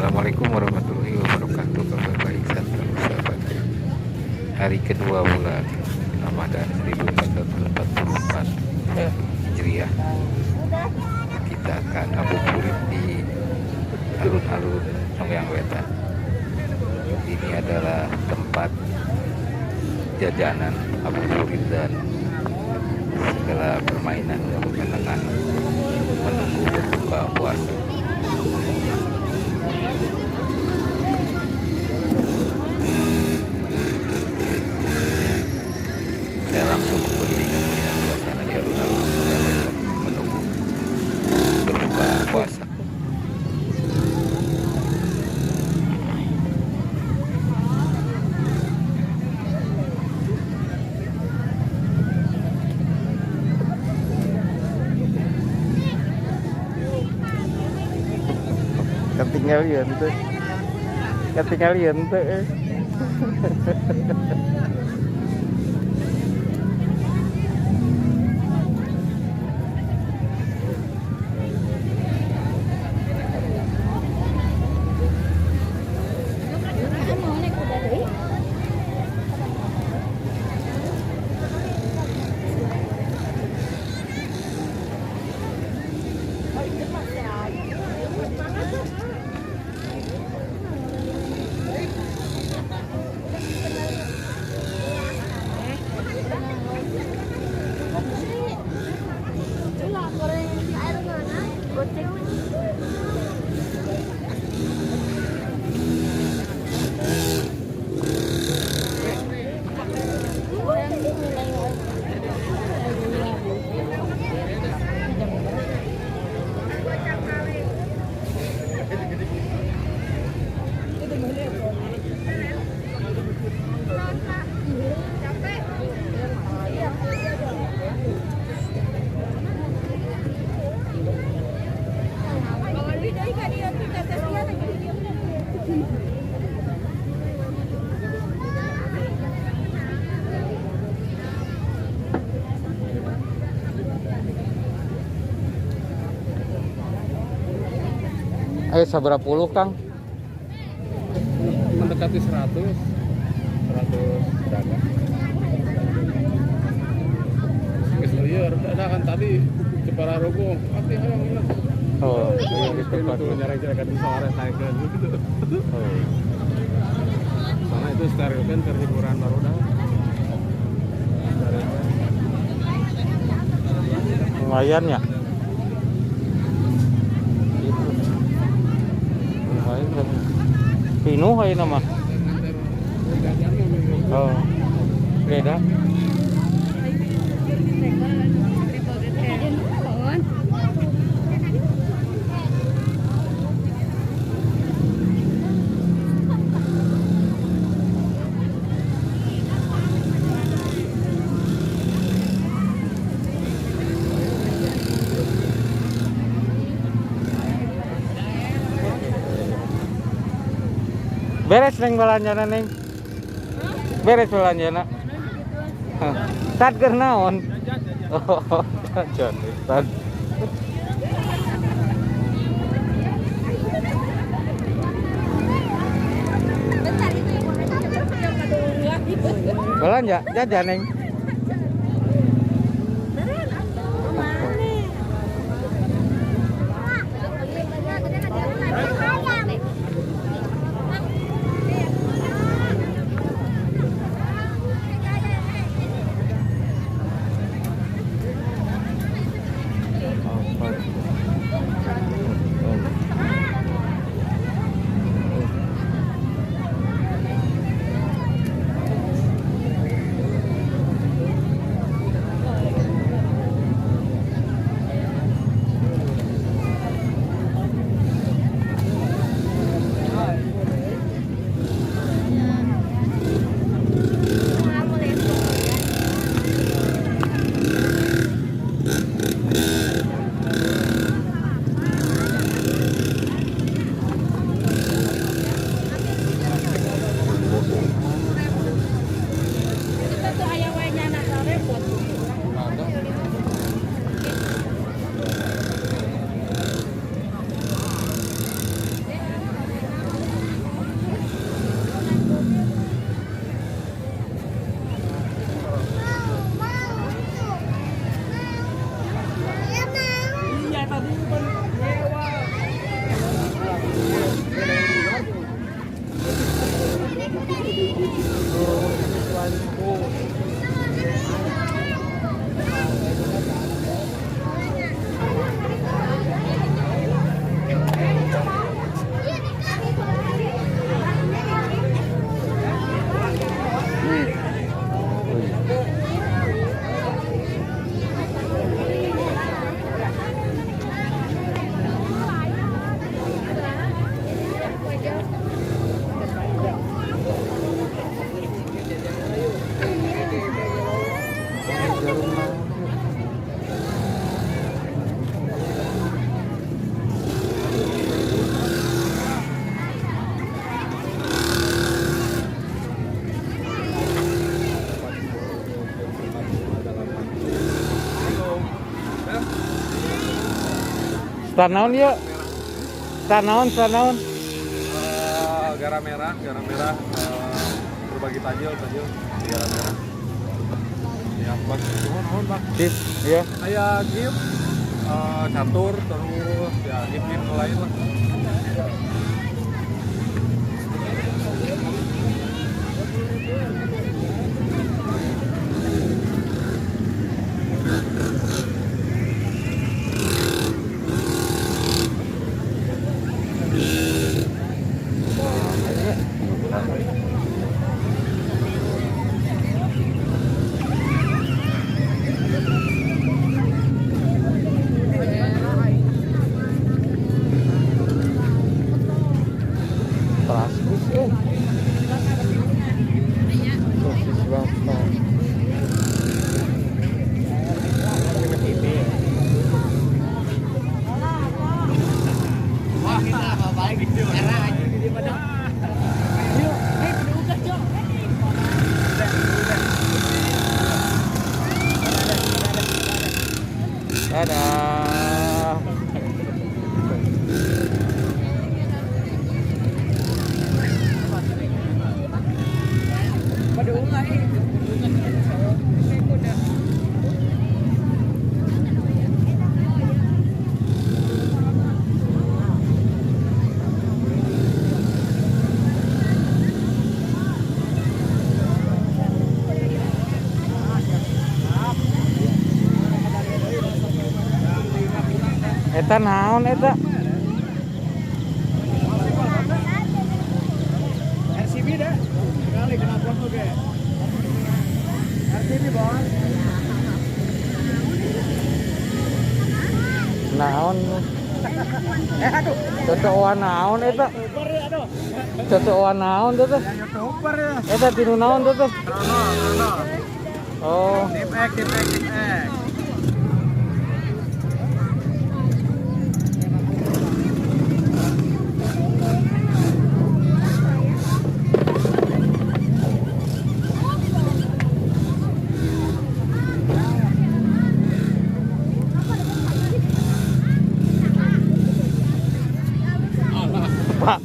Assalamualaikum warahmatullahi wabarakatuh. Kabar baik, salam sahabat. Hari kedua bulan Ramadan 1444 Hijriah. Kita akan ngabuburit di alun-alun Songgang Wetan. Ini adalah tempat jajanan ngabuburit dan segala permainan yang berkenaan menunggu berbuka puasa. Saya langsung berbincang dengan suasana di alun-alun menunggu berbuka puasa. Ketinggalan tuh, ketinggalan tuh. Ayo seberapa puluh Kang? Mendekati 100 berapa? Keselir, ada kan tadi Jepara Rogo, pasti yang ingat. Oh, Itu nyari-nyari di sore naikkan gitu. oh. Soalnya itu steril kan hiburan baru dah. Lumayan ya. Pinuh aja nama. Oh, beda. Beres neng belanjana neng. Beres belanjana. Tad keur naon? Oh, jajan tad. Belanja jajan neng. Stanaon ya. Stanaon. Garam merah berbagi tajil garam merah. Ya, Bang. Nuhun, Bang. Sip, ya. Saya gift catur terus ya gift lain lah. Plastis sosis bakar. Dadah. Eta naon eta? RCB dah. Sekali kenapa tuh, Ge? RCB, Bang. Naon? Aduh. Cocokan naon eta? Cocokan naon tuh teh? YouTuber ya. Eta tinu naon tuh teh? Rono. Oh, Tip X. Pak.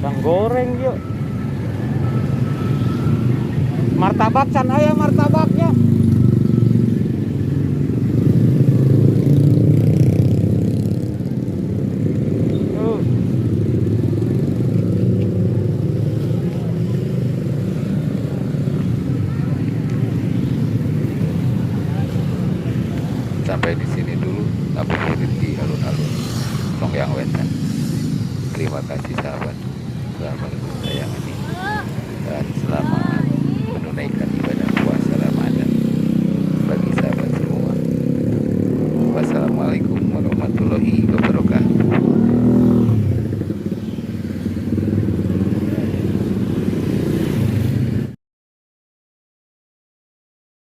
Sang goreng yuk. Martabak can aya martabaknya. Sampai di sini dulu, tapi berhenti alun-alun Songyang Wetan. Terima kasih sahabat, selamat sayang ini, dan selamat